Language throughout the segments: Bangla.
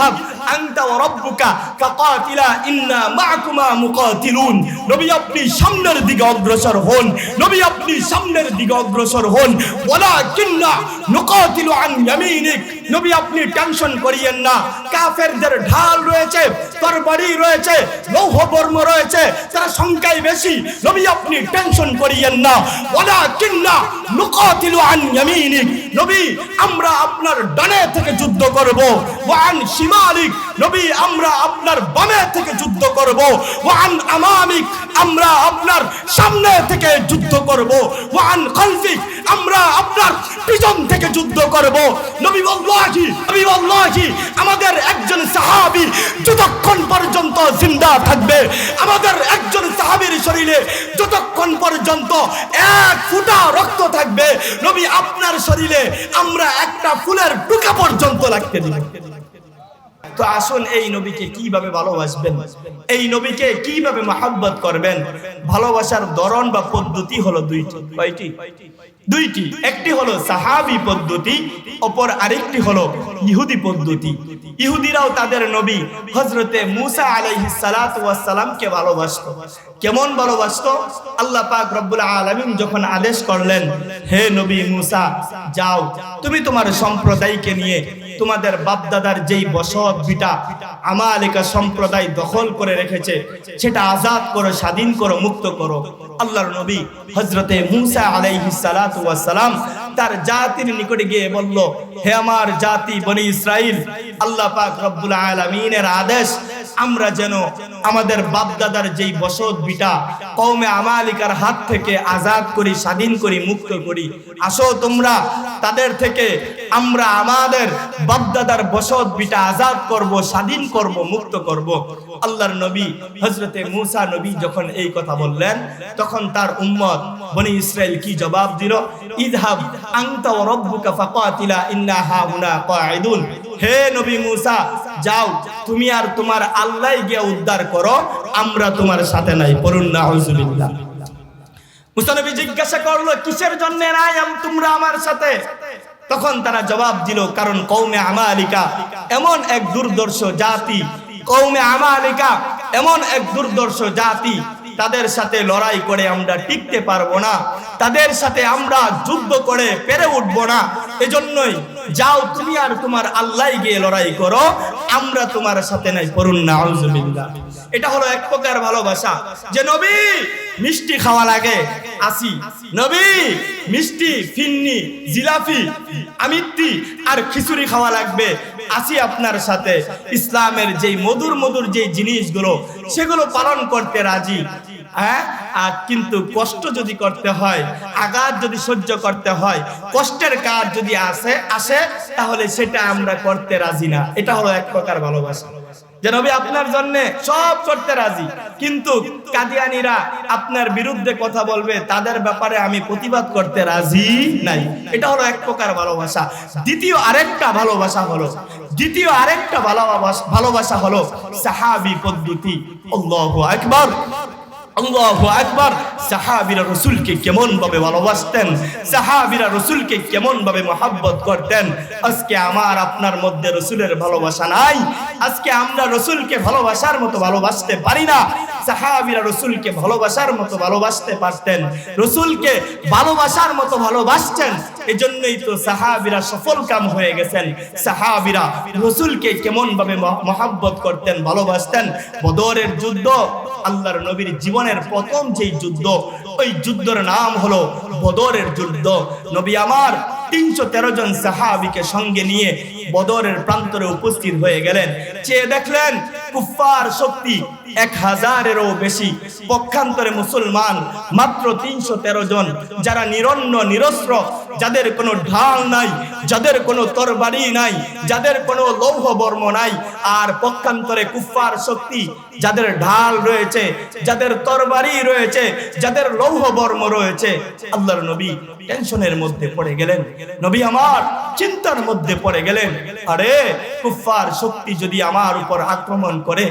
ইযহাব আনতা ওয়া রাব্বুকা ফাকাতিলা ইন্না মাআকুমা মুকাতিলুন। নবী আপনি সামনের দিকে অগ্রসর হন, নবী আপনি সামনের দিকে অগ্রসর হন। ওয়ালাকিন্না নুকাতিলু আন ইয়ামিনিক। নবী আপনি টেনশন করিয়েন না, কাফেরদের ঢাল রয়েছে, তরবারি রয়েছে, লৌহ বর্ম রয়েছে, তারা সংখ্যায় বেশি। নবী আপনি টেনশন করিয়েন না। ওয়ালাকিন্না নুকাতিলু আন ইয়ামিনিক। নবী আমরা আপনার ডানে থেকে যুদ্ধ করব। ওয়া আন শিমালিক। নবী আমরা আপনার বামে থেকে যুদ্ধ করব। ওয়া আন আমামিক। আমরা আপনার সামনে থেকে যুদ্ধ করব। ওয়া আন খালফিক। আমরা আপনার পিছন থেকে যুদ্ধ করব। নবী ওয়াল্লাহি আমাদের একজন সাহাবী যতক্ষণ পর্যন্ত জিন্দা থাকবে, আমাদের একজন সাহাবীর শরীরে যতক্ষণ পর্যন্ত এক ফোঁটা রক্ত থাকবে, নবী আপনার শরীরে আমরা একটা ফুলের টুকা পর্যন্ত রাখতে দিব। তো আসুন এই নবীকে কিভাবে ভালোবাসবেন, এই নবীকে কিভাবে মহব্বত করবেন। ভালোবাসার ধরন বা পদ্ধতি হলো দুইটি। কয়টি? দুইটি। একটি হলো সাহাবী পদ্ধতি, অপর আরেকটি হলো ইহুদি পদ্ধতি। ইহুদিরাও তাদের নবী হযরতে মূসা আলাইহিস সালাতু ওয়াস সালামকে ভালোবাসতো। কেমন ভালোবাসতো? আল্লাহ পাক রব্বুল আলামিন যখন আদেশ করলেন, হে নবী মূসা যাও তুমি তোমার সম্প্রদায়কে নিয়ে তোমাদের বাপদাদার যেই বসত ভিটা আমালিকা সম্প্রদায় দখল করে রেখেছে সেটা আজাদ করো, স্বাধীন করো, মুক্ত করো। আল্লাহর নবী হযরতে মূসা আলাইহিস সালাতু ওয়াস সালাম তার জাতির নিকটে গিয়ে বলল, হে আমার জাতি বনি ইসরাইল, আল্লাহ পাক রব্বুল আলামিনের আদেশ আমরা যেন আমাদের বাপদাদার যেই বসত ভিটা কওমে আমালিকার হাত থেকে আজাদ করি, স্বাধীন করি, মুক্ত করি। আসো তোমরা তাদের থেকে আমরা আমাদের বাপদাদার বসত ভিটা আজাদ করব, স্বাধীন করব, মুক্ত করব। আল্লাহর নবী হযরতে মূসা নবী যখন এই কথা বললেন, তখন তার উম্মত বনি ইসরাইল কি জবাব দিল? ইযহাব আনতা ওয়া রাব্বুকা ফাকাতিলা ইন্না হাউনা কাঈদুন। হে নবী মূসা যাও তুমি আর তোমার আল্লাহ গিয়ে উদ্ধার করো, আমরা তোমার সাথে নাই। পড়ুন নাউযুবিল্লাহ। মূসা নবী জিজ্ঞাসা করলো, কিসের জন্য নাই তোমরা আমার সাথে? তখন তারা জবাব দিল, কারণ কওমে আমালিকা এমন এক দুর্দর্শ জাতি, কওমে আমালিকা এমন এক দুর্দর্শ জাতি, তাদের সাথে লড়াই করে আমরা টিকতে পারবো না, তাদের সাথে আমরা যুদ্ধ করে পেরে উঠবো না। এজন্যই যাও তুমি আর তোমার আল্লাহ গিয়ে লড়াই করো, আমরা তোমার সাথে নাই। পড়ুন নাউযুবিল্লাহ। এটা হলো এক প্রকার ভালোবাসা, যে নবী মিষ্টি খাওয়া লাগে আসি, নবী মিষ্টি, ফিন্নি, জিলাপি, আমিত্তি আর খিচুড়ি খাওয়া লাগবে আসি আপনার সাথে। ইসলামের যেই মধুর মধুর যেই জিনিসগুলো সেগুলো পালন করতে রাজি, হ্যাঁ। আর কিন্তু কষ্ট যদি করতে হয়, আঘাত যদি সহ্য করতে হয়, কষ্টের কাজ যদি আসে তাহলে সেটা আমরা করতে রাজি না। এটা হলো এক প্রকার ভালোবাসা, যে নবী আপনার জন্য সব করতে রাজি, কিন্তু কাদিয়ানীরা আপনার বিরুদ্ধে কথা বলবে, তাদের ব্যাপারে আমি প্রতিবাদ করতে রাজি নাই। এটা হলো এক প্রকার ভালোবাসা। দ্বিতীয় আরেকটা ভালোবাসা হলো সাহাবী পদ্ধতি। আল্লাহু আকবার, আল্লাহু আকবার। সাহাবীরা রাসূলকে কেমন ভাবে ভালোবাসতেন, সাহাবীরা রাসূলকে কেমন ভাবে মহব্বত করতেন। আজকে আমার আপনার মধ্যে রাসূলের ভালোবাসা নাই, আজকে আমরা রাসূলকে ভালোবাসার মতো ভালোবাসতে পারি না। সাহাবীরা রাসূলকে ভালোবাসার মতো ভালোবাসতে পারতেন, রাসূলকে ভালোবাসার মতো ভালোবাসতেন। এজন্যই তো সাহাবীরা সফল কাম হয়ে গেছেন। সাহাবীরা রাসূলকে কেমন ভাবে মহব্বত করতেন, ভালোবাসতেন। বদরের যুদ্ধ আল্লাহর নবীর জীবনের প্রথম যেই যুদ্ধ, ওই যুদ্ধের নাম হলো বদরের যুদ্ধ। নবী আমার 313 জন সাহাবীকে সঙ্গে নিয়ে বদরের প্রান্তরে উপস্থিত হয়ে গেলেন। চেয়ে দেখলেন কুফফার শক্তি 1000-এরও বেশি, পক্ষান্তরে মুসলমান মাত্র 313 জন, যারা নিরন্ন নিরস্ত্র, যাদের কোনো ঢাল নাই, যাদের কোনো তরবারি নাই, যাদের কোনো লৌহ বর্ম নাই। আর পক্ষান্তরে কুফফার শক্তি, যাদের ঢাল রয়েছে, যাদের তরবারি রয়েছে, যাদের লৌহ বর্ম রয়েছে। আল্লাহর নবী টেনশনের মধ্যে পড়ে গেলেন, নবী আমার চিন্তার মধ্যে পড়ে গেলেন। আরে কুফফার শক্তি যদি আমার উপর আক্রমণ করে,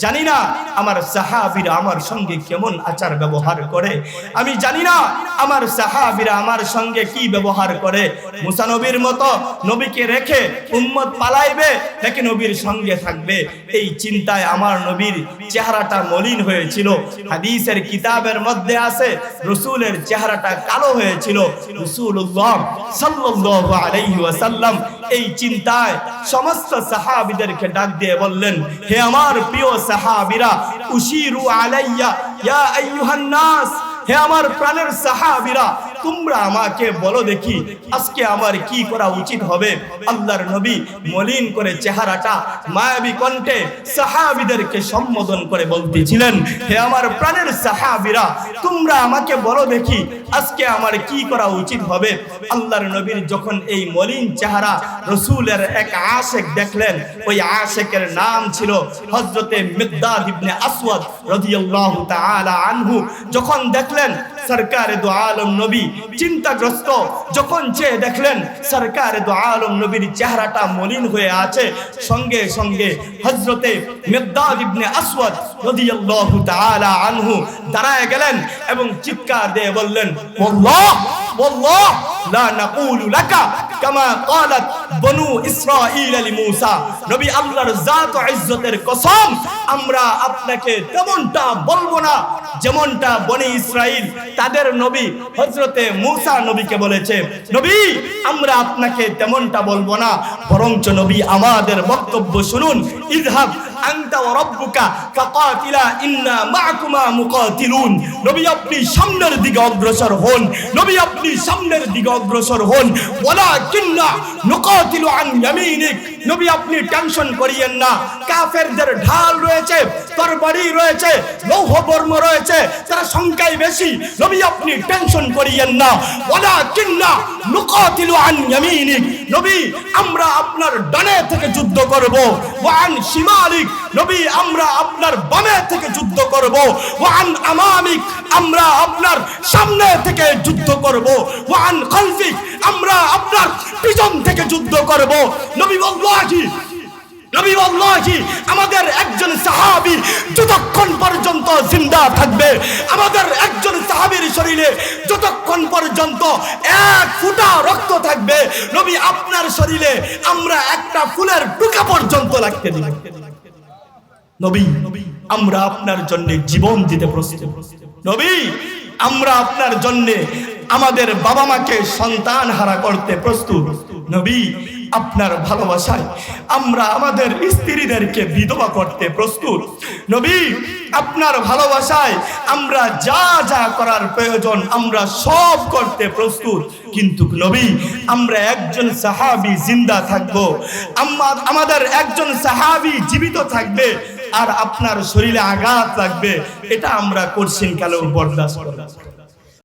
জানি না আমার সাহাবীরা আমার সঙ্গে কেমন আচার ব্যবহার করে, আমি জানি না আমার সাহাবীরা আমার সঙ্গে কি ব্যবহার করে। মুসা নবীর মতো নবীকে রেখে উম্মত পালাইবে নাকি নবীর সঙ্গে থাকবে, এই চিন্তায় আমার নবীর চেহারাটা মলিন হয়েছিল। হাদিসের কিতাবের মধ্যে আছে রাসূলের চেহারাটা কালো হয়েছিল। রাসূলুল্লাহ সাল্লাল্লাহু আলাইহি ওয়াসাল্লাম এই চিন্তায় সমস্ত সাহাবীদেরকে ডাক দিয়ে বললেন, হে আমার প্রিয় সাহাবীরা, উশিরু আলাইয়া ইয়া আইয়ুহান নাস, হে আমার প্রাণের সাহাবীরা, তোমরা আমাকে বলো দেখি আজকে আমার কি করা উচিত হবে। আল্লাহর নবী মলিন করে চেহারাটা মায়াবী কণ্ঠে সাহাবীদেরকে সম্বোধন করে বলতেছিলেন, হে আমার প্রাণের সাহাবীরা, তোমরা আমাকে বলো দেখি আজকে আমার কি করা উচিত হবে। আল্লাহর নবীর যখন এই মলিন চেহারা রাসূলের এক আশিক দেখলেন, ওই আশিকের নাম ছিল হযরতে মিকদাদ ইবনে আসওয়াদ রাদিয়াল্লাহু তাআলা আনহু, যখন দেখলেন সরকারে দু আলম নবী চিন্তাগ্রস্ত, যখন চেয়ে দেখলেন সরকারে দু আলম নবীর চেহারাটা মলিন হয়ে আছে, সঙ্গে সঙ্গে হযরতে মিকদাদ ইবনে আসওয়াদ রাদিয়াল্লাহু তাআলা আনহু দাঁড়ায় গেলেন এবং চিৎকার দিয়ে বললেন, ওয়াল্লাহ ওয়াল্লাহ লা নাকুলু লাকা কামা ক্বালাত বনু ইসরাঈল লিমূসা, নবী আল্লাহর জাত ও ইজ্জতের কসম, আমরা আপনাকে তেমনটা বলবো না যেমনটা বনি ইসরাইল তাদের নবী হযরতে মূসা নবীকে বলেছে। নবী, আমরা আপনাকে তেমনটা বলবো না, বরঞ্চ নবী আমাদের বক্তব্য শুনুন। ইযহাব আনতা ওয়া রাব্বুকা ফাকাতিলা ইন্না মা'কুমা মুকাতিলুন, নবী আপনি সামনের দিকে অগ্রসর হন, নবী আপনি সামনের দিকে অগ্রসর হন। ওয়ালাকিন্না নুকাতিলু আন ইয়ামিনিক, নবী আপনি টেনশন করিয়েন না, কাফেরদের ঢাল রয়েছে, তরবারি রয়েছে, লৌহ বর্ম রয়েছে, তারা সংখ্যায় বেশি, নবী আপনি টেনশন করিয়েন না। ওয়ালাকিন্না নুকাতিলু আন ইয়ামিনিক, নবী আমরা আপনার ডানে থেকে যুদ্ধ করব, ওয়া আন শিমালিক, নবী আমরা আপনার বামে থেকে যুদ্ধ করব, ওয়া আন আমামিক, আমরা আপনার সামনে থেকে যুদ্ধ করব, ওয়া আন খালফিক, আমরা আপনার পিছন থেকে যুদ্ধ করব। নবী ওয়াল্লাহি আমাদের একজন সাহাবী যতক্ষণ পর্যন্ত জিন্দা থাকবে, আমাদের একজন সাহাবীর শরীরে যতক্ষণ পর্যন্ত এক ফোঁটা রক্ত থাকবে, নবী আপনার শরীরে আমরা একটা ফুলের টুকা পর্যন্ত রাখতে দিব। নবী আমরা আপনার জন্য জীবন দিতে প্রস্তুত। নবী আমরা আপনার জন্য আমাদের বাবা মাকে সন্তান হারা করতে প্রস্তুত। নবী আপনার ভালোবাসায় আমরা আমাদের স্ত্রীদেরকে বিধবা করতে প্রস্তুত। নবী আপনার ভালোবাসায় আমরা যা যা করার প্রয়োজন আমরা সব করতে প্রস্তুত। কিন্তু নবী আমরা একজন সাহাবী জিন্দা থাকবো, আমাদের একজন সাহাবী জীবিত থাকবে আর আপনার শরীরে আঘাত লাগবে, এটা আমরা কোশ্চিন কালেও বরদাস্ত করব।